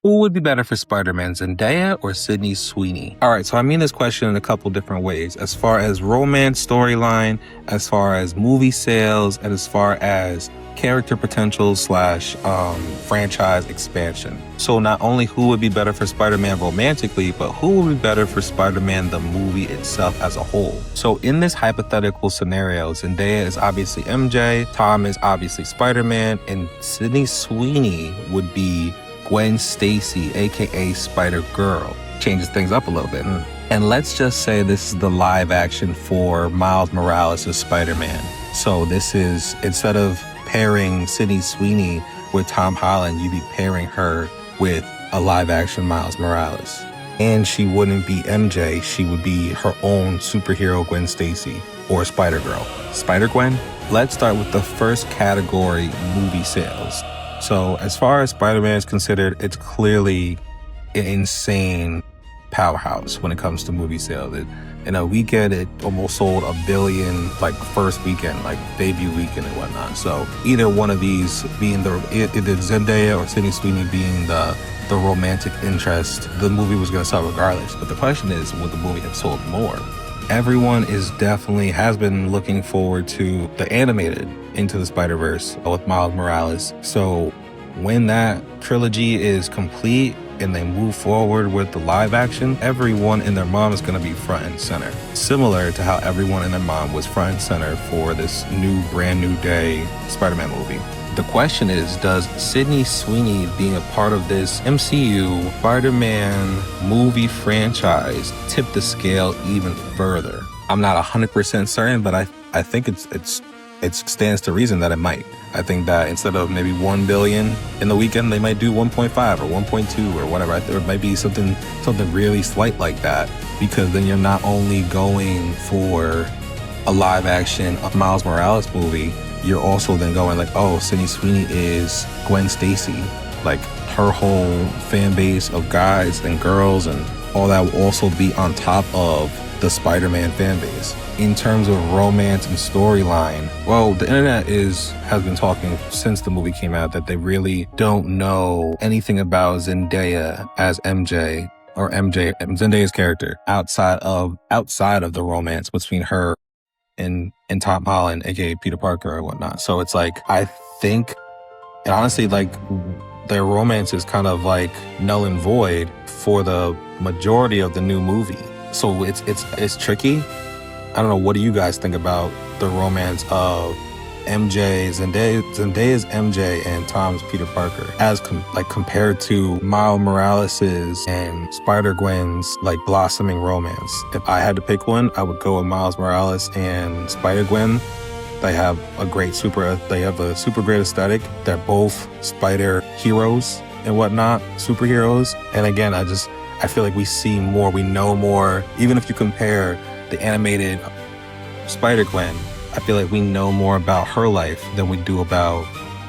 Who would be better for Spider-Man, Zendaya or Sydney Sweeney? All right, so I mean this question in a couple different ways. As far as romance storyline, as far as movie sales, and as far as character potential slash franchise expansion. So not only who would be better for Spider-Man romantically, but who would be better for Spider-Man the movie itself as a whole. So in this hypothetical scenario, Zendaya is obviously MJ, Tom is obviously Spider-Man, and Sydney Sweeney would be Gwen Stacy, aka Spider-Girl. Changes things up a little bit. And let's just say this is the live action for Miles Morales as Spider-Man. So this is, instead of pairing Sydney Sweeney with Tom Holland, you'd be pairing her with a live action Miles Morales. And she wouldn't be MJ, she would be her own superhero Gwen Stacy or Spider-Girl. Spider-Gwen? Let's start with the first category, movie sales. So as far as Spider-Man is considered, it's clearly an insane powerhouse when it comes to movie sales. In a weekend, it almost sold 1 billion, like first weekend, like debut weekend and whatnot. So either one of these being either Zendaya or Sydney Sweeney being the romantic interest, the movie was going to sell regardless. But the question is, would the movie have sold more? Everyone has been looking forward to the animated Into the Spider-Verse with Miles Morales. So when that trilogy is complete and they move forward with the live action, everyone and their mom is going to be front and center. Similar to how everyone and their mom was front and center for this brand new day Spider-Man movie. The question is, does Sydney Sweeney being a part of this MCU Spider-Man movie franchise tip the scale even further? I'm not 100% certain, but I think it stands to reason that it might. I think that instead of maybe 1 billion in the weekend, they might do 1.5 or 1.2 or whatever. There might be something really slight like that, because then you're not only going for a live action Miles Morales movie, you're also then going like, oh, Sydney Sweeney is Gwen Stacy. Like her whole fan base of guys and girls and all that will also be on top of the Spider-Man fan base. In terms of romance and storyline, well, the internet has been talking since the movie came out that they really don't know anything about Zendaya as MJ or Zendaya's character outside of the romance between her and Tom Holland, aka Peter Parker or whatnot. So it's like, I think, and honestly, like their romance is kind of like null and void for the majority of the new movie. So it's tricky. I don't know. What do you guys think about the romance of Zendaya's MJ and Tom's Peter Parker as compared to Miles Morales's and Spider-Gwen's like blossoming romance? If I had to pick one, I would go with Miles Morales and Spider-Gwen. They have a super great aesthetic. They're both spider heroes and whatnot, superheroes. And again, I feel like we see more, we know more. Even if you compare the animated Spider-Gwen, I feel like we know more about her life than we do about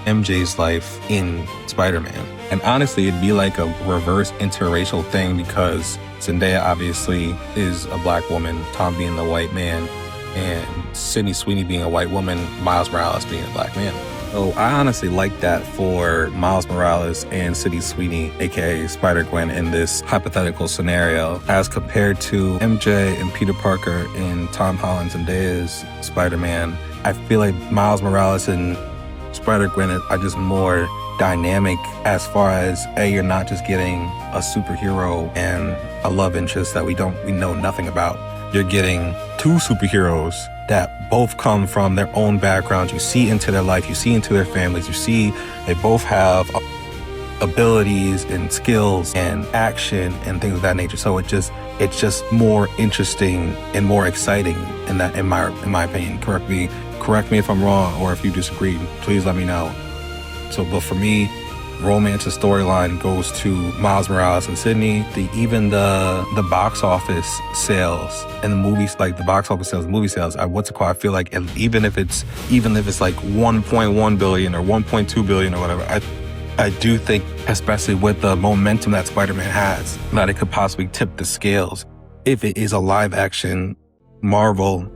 MJ's life in Spider-Man. And honestly, it'd be like a reverse interracial thing, because Zendaya obviously is a black woman, Tom being the white man, and Sydney Sweeney being a white woman, Miles Morales being a black man. So I honestly like that for Miles Morales and Sydney Sweeney, aka Spider-Gwen, in this hypothetical scenario, as compared to MJ and Peter Parker and Tom Holland and Zendaya's Spider-Man. I feel like Miles Morales and Spider-Gwen are just more dynamic as far as, you're not just getting a superhero and a love interest that we know nothing about. You're getting two superheroes that both come from their own backgrounds. You see into their life, you see into their families, you see they both have abilities and skills and action and things of that nature. So it's just more interesting and more exciting in my opinion. Correct me if I'm wrong, or if you disagree, please let me know. So, but for me, romance and storyline goes to Miles Morales and Sydney. Even the box office sales and the movies, like the box office sales, movie sales, I feel like even if it's like 1.1 billion or 1.2 billion or whatever, I do think, especially with the momentum that Spider-Man has, that it could possibly tip the scales if it is a live action Marvel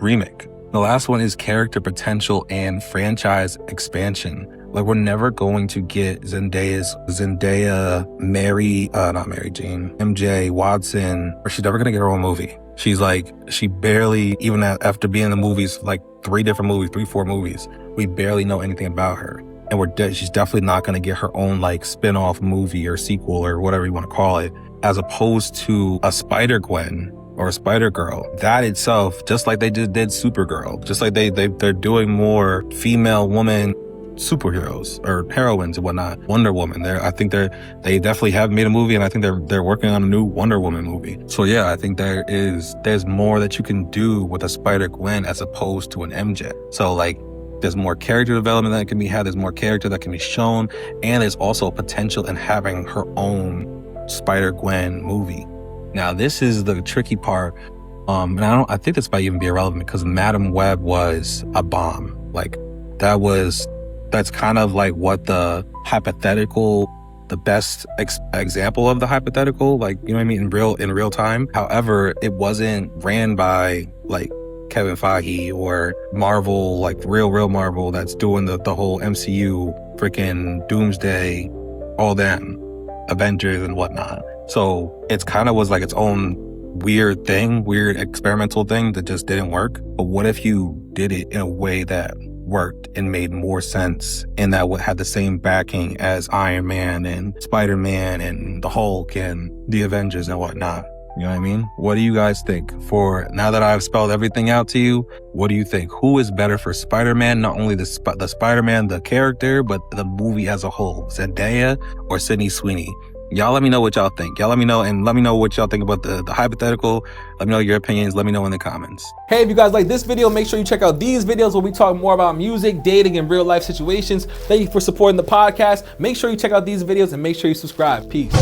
remake. The last one is character potential and franchise expansion. Like, we're never going to get Zendaya, not Mary Jane, MJ, Watson, or she's never gonna get her own movie. She's like, she barely, even after being in the movies, like 4 movies, we barely know anything about her. And she's definitely not gonna get her own like spin-off movie or sequel or whatever you want to call it, as opposed to a Spider-Gwen or a Spider-Girl. That itself, just like they did Supergirl, just like they're doing more female woman superheroes or heroines and whatnot. Wonder Woman, I think they definitely have made a movie, and I think they're working on a new Wonder Woman movie. So yeah, I think there's more that you can do with a Spider-Gwen as opposed to an MJ. So like, there's more character development that can be had, there's more character that can be shown, and there's also potential in having her own Spider-Gwen movie. Now, this is the tricky part, and I think this might even be irrelevant because Madam Web was a bomb. Like, that's kind of like what the best example of the hypothetical, like, you know what I mean, in real time. However, it wasn't ran by like Kevin Feige or Marvel, like real Marvel that's doing the whole MCU, freaking Doomsday, all them, Avengers and whatnot. So it's kind of was like its own weird experimental thing that just didn't work. But what if you did it in a way that worked and made more sense, and that had the same backing as Iron Man and Spider-Man and the Hulk and the Avengers and whatnot? You know what I mean? What do you guys think? For now that I've spelled everything out to you, what do you think? Who is better for Spider-Man? Not only the Spider-Man, the character, but the movie as a whole, Zendaya or Sydney Sweeney? Y'all let me know what y'all think. Y'all let me know, and let me know what y'all think about the hypothetical. Let me know your opinions. Let me know in the comments. Hey, if you guys like this video, make sure you check out these videos where we talk more about music, dating, and real life situations. Thank you for supporting the podcast. Make sure you check out these videos and make sure you subscribe. Peace.